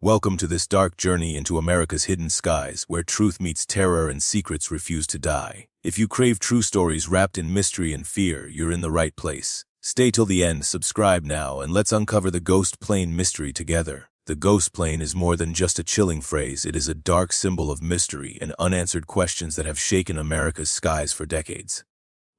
Welcome to this dark journey into America's hidden skies, where truth meets terror and secrets refuse to die. If you crave true stories wrapped in mystery and fear, you're in the right place. Stay till the end, subscribe now, and let's uncover the ghost plane mystery together. The ghost plane is more than just a chilling phrase. It is a dark symbol of mystery and unanswered questions that have shaken America's skies for decades.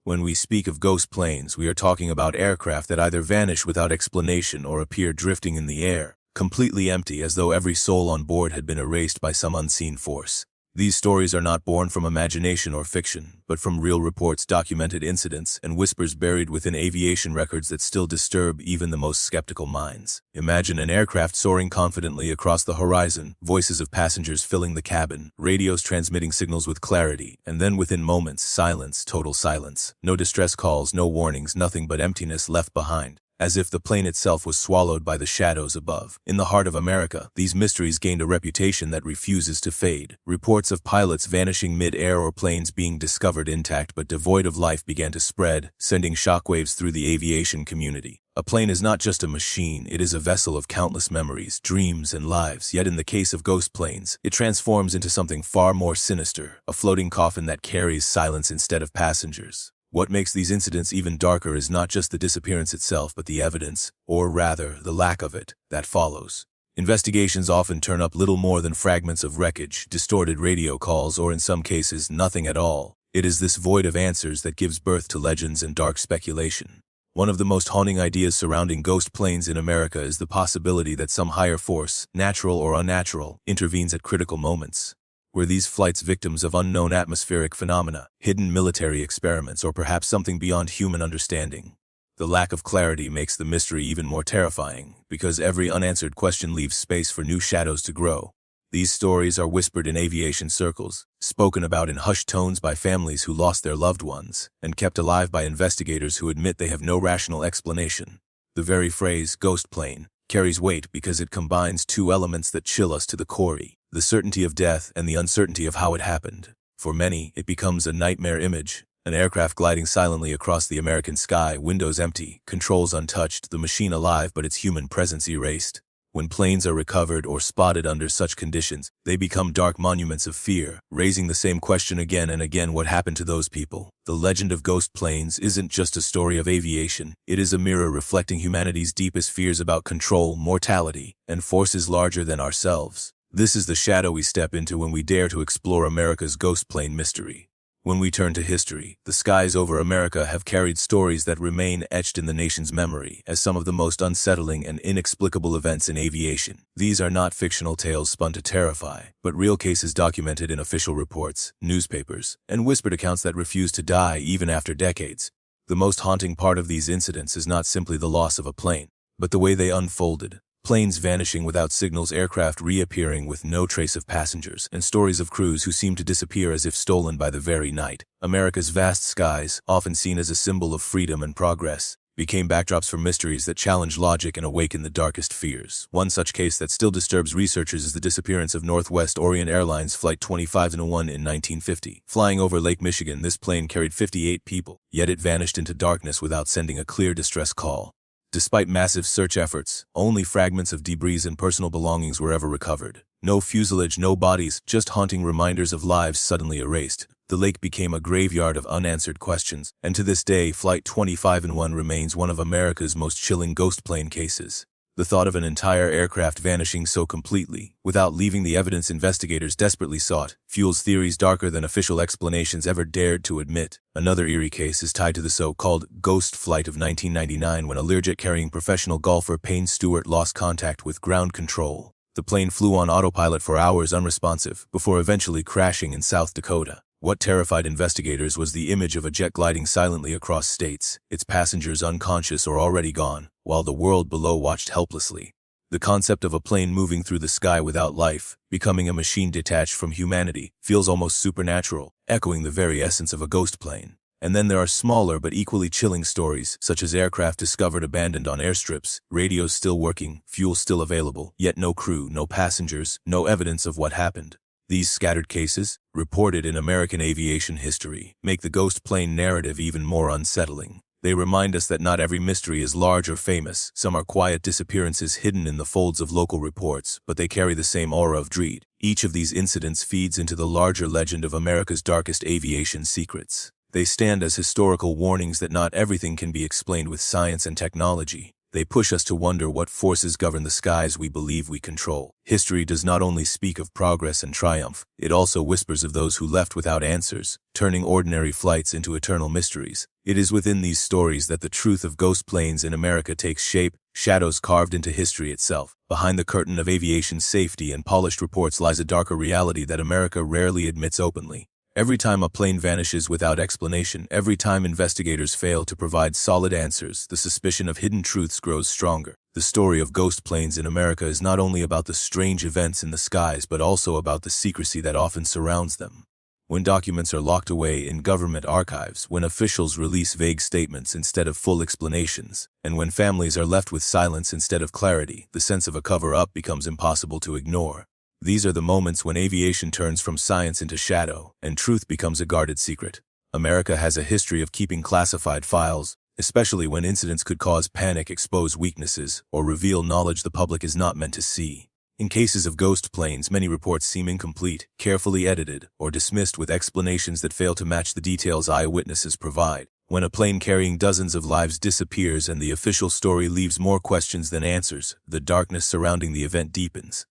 When we speak of ghost planes, we are talking about aircraft that either vanish without explanation or appear drifting in the air, completely empty, as though every soul on board had been erased by some unseen force. These stories are not born from imagination or fiction, but from real reports, documented incidents, and whispers buried within aviation records that still disturb even the most skeptical minds. Imagine an aircraft soaring confidently across the horizon, voices of passengers filling the cabin, radios transmitting signals with clarity, and then within moments, silence, total silence. No distress calls, no warnings, nothing but emptiness left behind, as if the plane itself was swallowed by the shadows above. In the heart of America, these mysteries gained a reputation that refuses to fade. Reports of pilots vanishing mid-air or planes being discovered intact but devoid of life began to spread, sending shockwaves through the aviation community. A plane is not just a machine, it is a vessel of countless memories, dreams, and lives. Yet in the case of ghost planes, it transforms into something far more sinister, a floating coffin that carries silence instead of passengers. What makes these incidents even darker is not just the disappearance itself, but the evidence, or rather, the lack of it, that follows. Investigations often turn up little more than fragments of wreckage, distorted radio calls, or in some cases, nothing at all. It is this void of answers that gives birth to legends and dark speculation. One of the most haunting ideas surrounding ghost planes in America is the possibility that some higher force, natural or unnatural, intervenes at critical moments. Were these flights victims of unknown atmospheric phenomena, hidden military experiments, or perhaps something beyond human understanding? The lack of clarity makes the mystery even more terrifying, because every unanswered question leaves space for new shadows to grow. These stories are whispered in aviation circles, spoken about in hushed tones by families who lost their loved ones, and kept alive by investigators who admit they have no rational explanation. The very phrase, ghost plane, carries weight because it combines two elements that chill us to the core: the certainty of death and the uncertainty of how it happened. For many, it becomes a nightmare image, an aircraft gliding silently across the American sky, windows empty, controls untouched, the machine alive but its human presence erased. When planes are recovered or spotted under such conditions, they become dark monuments of fear, raising the same question again and again: what happened to those people? The legend of ghost planes isn't just a story of aviation, it is a mirror reflecting humanity's deepest fears about control, mortality, and forces larger than ourselves. This is the shadow we step into when we dare to explore America's ghost plane mystery. When we turn to history, the skies over America have carried stories that remain etched in the nation's memory as some of the most unsettling and inexplicable events in aviation. These are not fictional tales spun to terrify, but real cases documented in official reports, newspapers, and whispered accounts that refuse to die even after decades. The most haunting part of these incidents is not simply the loss of a plane, but the way they unfolded. Planes vanishing without signals, aircraft reappearing with no trace of passengers, and stories of crews who seem to disappear as if stolen by the very night. America's vast skies, often seen as a symbol of freedom and progress, became backdrops for mysteries that challenge logic and awaken the darkest fears. One such case that still disturbs researchers is the disappearance of Northwest Orient Airlines Flight 2501 in 1950. Flying over Lake Michigan, this plane carried 58 people, yet it vanished into darkness without sending a clear distress call. Despite massive search efforts, only fragments of debris and personal belongings were ever recovered. No fuselage, no bodies, just haunting reminders of lives suddenly erased. The lake became a graveyard of unanswered questions, and to this day, Flight 2501 remains one of America's most chilling ghost plane cases. The thought of an entire aircraft vanishing so completely, without leaving the evidence investigators desperately sought, fuels theories darker than official explanations ever dared to admit. Another eerie case is tied to the so-called ghost flight of 1999, when a Learjet-carrying professional golfer Payne Stewart lost contact with ground control. The plane flew on autopilot for hours unresponsive, before eventually crashing in South Dakota. What terrified investigators was the image of a jet gliding silently across states, its passengers unconscious or already gone, while the world below watched helplessly. The concept of a plane moving through the sky without life, becoming a machine detached from humanity, feels almost supernatural, echoing the very essence of a ghost plane. And then there are smaller but equally chilling stories, such as aircraft discovered abandoned on airstrips, radios still working, fuel still available, yet no crew, no passengers, no evidence of what happened. These scattered cases, reported in American aviation history, make the ghost plane narrative even more unsettling. They remind us that not every mystery is large or famous. Some are quiet disappearances hidden in the folds of local reports, but they carry the same aura of dread. Each of these incidents feeds into the larger legend of America's darkest aviation secrets. They stand as historical warnings that not everything can be explained with science and technology. They push us to wonder what forces govern the skies we believe we control. History does not only speak of progress and triumph, it also whispers of those who left without answers, turning ordinary flights into eternal mysteries. It is within these stories that the truth of ghost planes in America takes shape, shadows carved into history itself. Behind the curtain of aviation safety and polished reports lies a darker reality that America rarely admits openly. Every time a plane vanishes without explanation, every time investigators fail to provide solid answers, the suspicion of hidden truths grows stronger. The story of ghost planes in America is not only about the strange events in the skies, but also about the secrecy that often surrounds them. When documents are locked away in government archives, when officials release vague statements instead of full explanations, and when families are left with silence instead of clarity, the sense of a cover-up becomes impossible to ignore. These are the moments when aviation turns from science into shadow, and truth becomes a guarded secret. America has a history of keeping classified files, especially when incidents could cause panic, expose weaknesses, or reveal knowledge the public is not meant to see. In cases of ghost planes, many reports seem incomplete, carefully edited, or dismissed with explanations that fail to match the details eyewitnesses provide. When a plane carrying dozens of lives disappears and the official story leaves more questions than answers, the darkness surrounding the event deepens.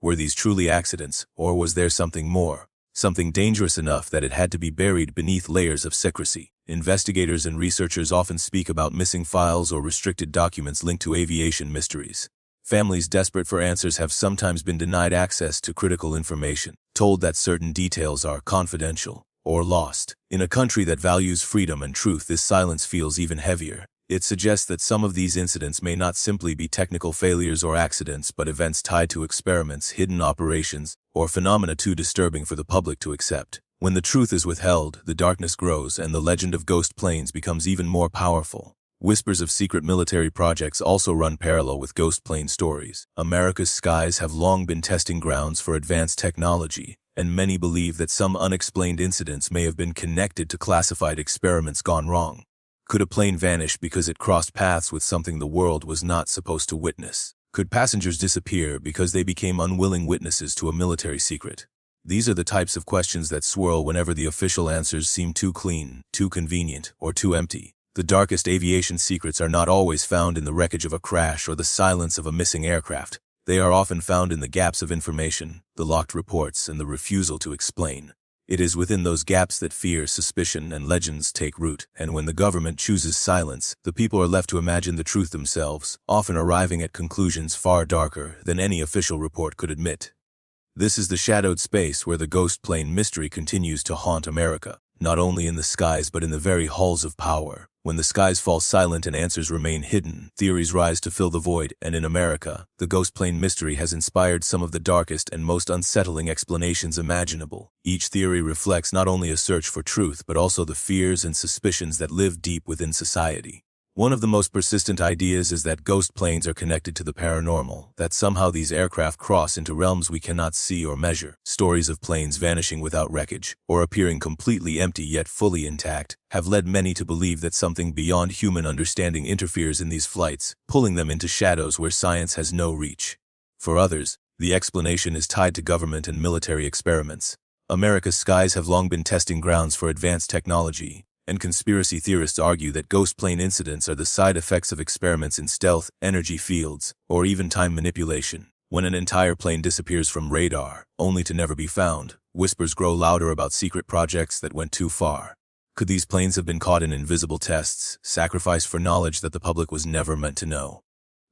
Were these truly accidents, or was there something more? Something dangerous enough that it had to be buried beneath layers of secrecy. Investigators and researchers often speak about missing files or restricted documents linked to aviation mysteries. Families desperate for answers have sometimes been denied access to critical information, told that certain details are confidential or lost. In a country that values freedom and truth, this silence feels even heavier. It suggests that some of these incidents may not simply be technical failures or accidents, but events tied to experiments, hidden operations, or phenomena too disturbing for the public to accept. When the truth is withheld, the darkness grows and the legend of ghost planes becomes even more powerful. Whispers of secret military projects also run parallel with ghost plane stories. America's skies have long been testing grounds for advanced technology, and many believe that some unexplained incidents may have been connected to classified experiments gone wrong. Could a plane vanish because it crossed paths with something the world was not supposed to witness? Could passengers disappear because they became unwilling witnesses to a military secret? These are the types of questions that swirl whenever the official answers seem too clean, too convenient, or too empty. The darkest aviation secrets are not always found in the wreckage of a crash or the silence of a missing aircraft. They are often found in the gaps of information, the locked reports, and the refusal to explain. It is within those gaps that fear, suspicion, and legends take root, and when the government chooses silence, the people are left to imagine the truth themselves, often arriving at conclusions far darker than any official report could admit. This is the shadowed space where the ghost plane mystery continues to haunt America, not only in the skies but in the very halls of power. When the skies fall silent and answers remain hidden, theories rise to fill the void, and in America, the ghost plane mystery has inspired some of the darkest and most unsettling explanations imaginable. Each theory reflects not only a search for truth but also the fears and suspicions that live deep within society. One of the most persistent ideas is that ghost planes are connected to the paranormal, that somehow these aircraft cross into realms we cannot see or measure. Stories of planes vanishing without wreckage, or appearing completely empty yet fully intact, have led many to believe that something beyond human understanding interferes in these flights, pulling them into shadows where science has no reach. For others, the explanation is tied to government and military experiments. America's skies have long been testing grounds for advanced technology, and conspiracy theorists argue that ghost plane incidents are the side effects of experiments in stealth, energy fields, or even time manipulation. When an entire plane disappears from radar, only to never be found, whispers grow louder about secret projects that went too far. Could these planes have been caught in invisible tests, sacrificed for knowledge that the public was never meant to know?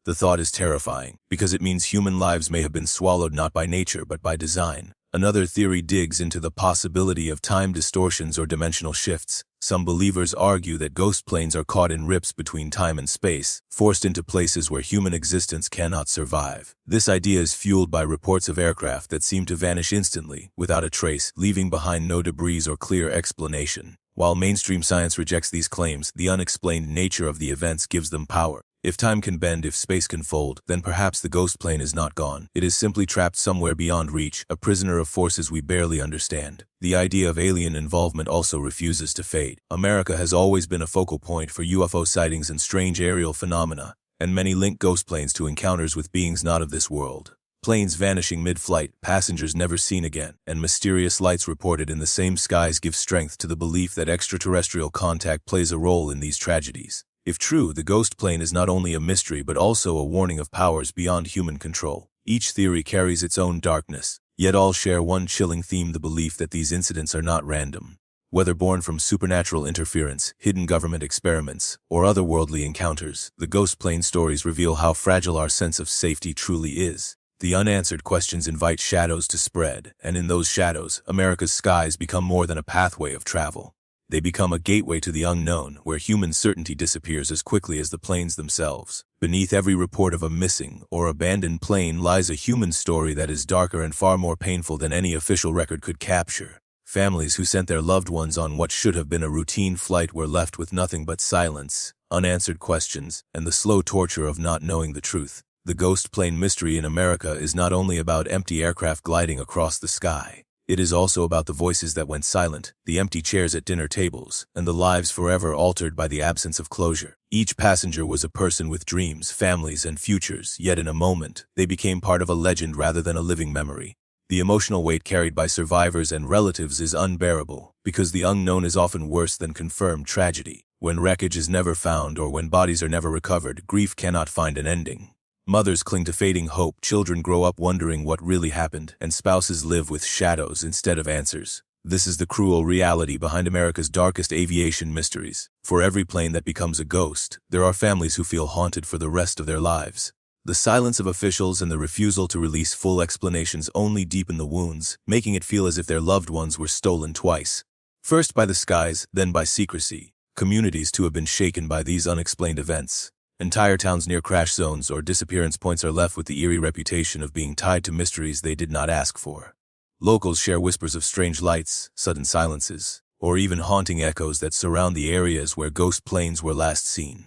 The thought is terrifying, because it means human lives may have been swallowed not by nature but by design. Another theory digs into the possibility of time distortions or dimensional shifts. Some believers argue that ghost planes are caught in rips between time and space, forced into places where human existence cannot survive. This idea is fueled by reports of aircraft that seem to vanish instantly, without a trace, leaving behind no debris or clear explanation. While mainstream science rejects these claims, the unexplained nature of the events gives them power. If time can bend, if space can fold, then perhaps the ghost plane is not gone. It is simply trapped somewhere beyond reach, a prisoner of forces we barely understand. The idea of alien involvement also refuses to fade. America has always been a focal point for UFO sightings and strange aerial phenomena, and many link ghost planes to encounters with beings not of this world. Planes vanishing mid-flight, passengers never seen again, and mysterious lights reported in the same skies give strength to the belief that extraterrestrial contact plays a role in these tragedies. If true, the ghost plane is not only a mystery but also a warning of powers beyond human control. Each theory carries its own darkness, yet all share one chilling theme: the belief that these incidents are not random. Whether born from supernatural interference, hidden government experiments, or otherworldly encounters, the ghost plane stories reveal how fragile our sense of safety truly is. The unanswered questions invite shadows to spread, and in those shadows, America's skies become more than a pathway of travel. They become a gateway to the unknown, where human certainty disappears as quickly as the planes themselves. Beneath every report of a missing or abandoned plane lies a human story that is darker and far more painful than any official record could capture. Families who sent their loved ones on what should have been a routine flight were left with nothing but silence, unanswered questions, and the slow torture of not knowing the truth. The ghost plane mystery in America is not only about empty aircraft gliding across the sky. It is also about the voices that went silent, the empty chairs at dinner tables, and the lives forever altered by the absence of closure. Each passenger was a person with dreams, families, and futures, yet in a moment, they became part of a legend rather than a living memory. The emotional weight carried by survivors and relatives is unbearable, because the unknown is often worse than confirmed tragedy. When wreckage is never found or when bodies are never recovered, grief cannot find an ending. Mothers cling to fading hope, children grow up wondering what really happened, and spouses live with shadows instead of answers. This is the cruel reality behind America's darkest aviation mysteries. For every plane that becomes a ghost, there are families who feel haunted for the rest of their lives. The silence of officials and the refusal to release full explanations only deepen the wounds, making it feel as if their loved ones were stolen twice. First by the skies, then by secrecy. Communities too have been shaken by these unexplained events. Entire towns near crash zones or disappearance points are left with the eerie reputation of being tied to mysteries they did not ask for. Locals share whispers of strange lights, sudden silences, or even haunting echoes that surround the areas where ghost planes were last seen.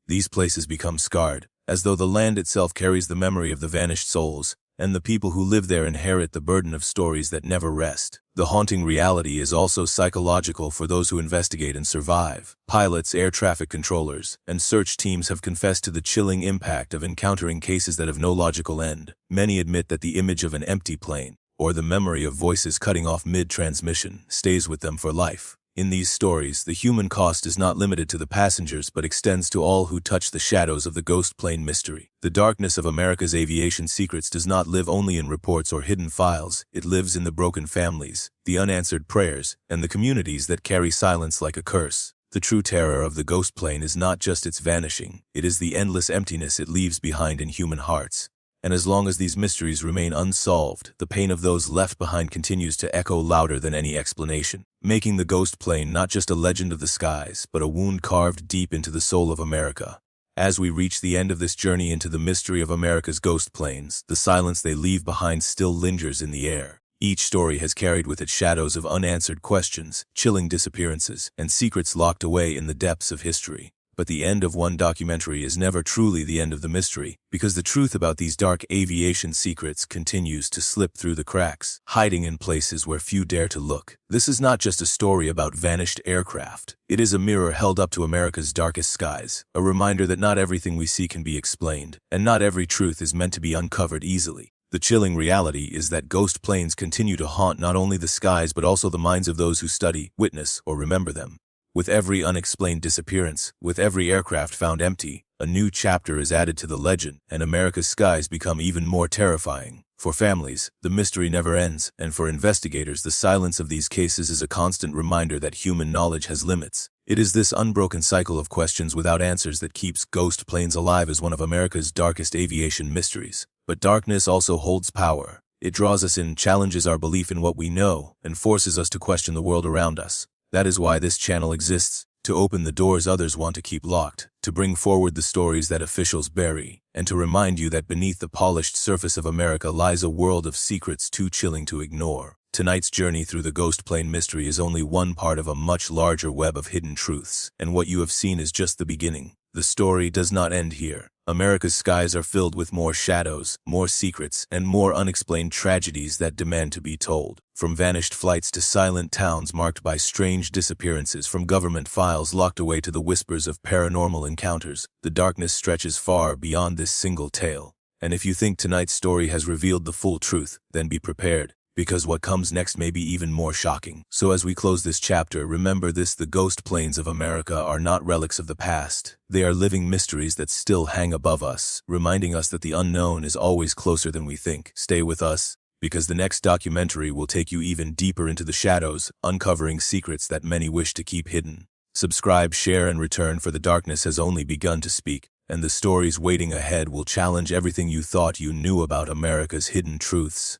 These places become scarred, as though the land itself carries the memory of the vanished souls, and the people who live there inherit the burden of stories that never rest. The haunting reality is also psychological for those who investigate and survive. Pilots, air traffic controllers, and search teams have confessed to the chilling impact of encountering cases that have no logical end. Many admit that the image of an empty plane, or the memory of voices cutting off mid-transmission, stays with them for life. In these stories, the human cost is not limited to the passengers but extends to all who touch the shadows of the ghost plane mystery. The darkness of America's aviation secrets does not live only in reports or hidden files. It lives in the broken families, the unanswered prayers, and the communities that carry silence like a curse. The true terror of the ghost plane is not just its vanishing, it is the endless emptiness it leaves behind in human hearts. And as long as these mysteries remain unsolved, the pain of those left behind continues to echo louder than any explanation, making the ghost plane not just a legend of the skies, but a wound carved deep into the soul of America. As we reach the end of this journey into the mystery of America's ghost planes, the silence they leave behind still lingers in the air. Each story has carried with it shadows of unanswered questions, chilling disappearances, and secrets locked away in the depths of history. But the end of one documentary is never truly the end of the mystery, because the truth about these dark aviation secrets continues to slip through the cracks, hiding in places where few dare to look. This is not just a story about vanished aircraft. It is a mirror held up to America's darkest skies, a reminder that not everything we see can be explained, and not every truth is meant to be uncovered easily. The chilling reality is that ghost planes continue to haunt not only the skies but also the minds of those who study, witness, or remember them. With every unexplained disappearance, with every aircraft found empty, a new chapter is added to the legend, and America's skies become even more terrifying. For families, the mystery never ends, and for investigators, the silence of these cases is a constant reminder that human knowledge has limits. It is this unbroken cycle of questions without answers that keeps ghost planes alive as one of America's darkest aviation mysteries. But darkness also holds power. It draws us in, challenges our belief in what we know, and forces us to question the world around us. That is why this channel exists, to open the doors others want to keep locked, to bring forward the stories that officials bury, and to remind you that beneath the polished surface of America lies a world of secrets too chilling to ignore. Tonight's journey through the ghost plane mystery is only one part of a much larger web of hidden truths, and what you have seen is just the beginning. The the story does not end here. America's skies are filled with more shadows, more secrets, and more unexplained tragedies that demand to be told. From vanished flights to silent towns marked by strange disappearances, from government files locked away to the whispers of paranormal encounters, the darkness stretches far beyond this single tale. And if you think tonight's story has revealed the full truth, then be prepared, because what comes next may be even more shocking. So as we close this chapter, remember this: the ghost plains of America are not relics of the past. They are living mysteries that still hang above us, reminding us that the unknown is always closer than we think. Stay with us, because the next documentary will take you even deeper into the shadows, uncovering secrets that many wish to keep hidden. Subscribe, share, and return, for the darkness has only begun to speak, and the stories waiting ahead will challenge everything you thought you knew about America's hidden truths.